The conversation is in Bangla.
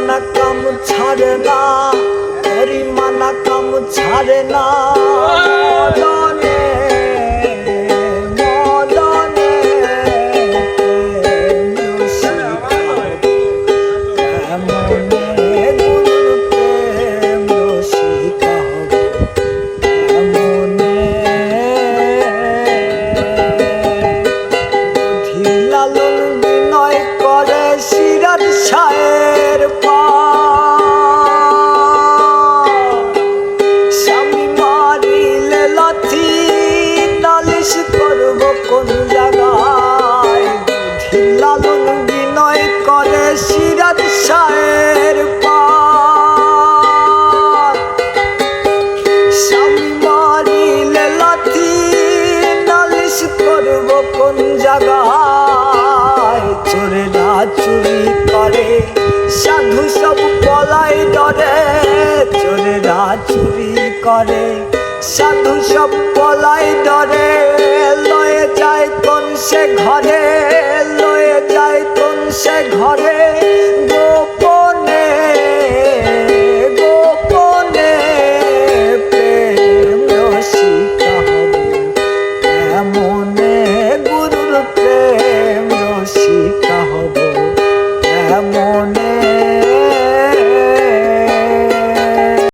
মানা কাম ছাড়ে না, হরি মানা কাম ছাড়ে না। চুরি করে সাধু সব পলাই ডরে, চোরেরা চুরি করে সাধু সব পলাই ডরে। লয়ে যায় কোন সে ঘরে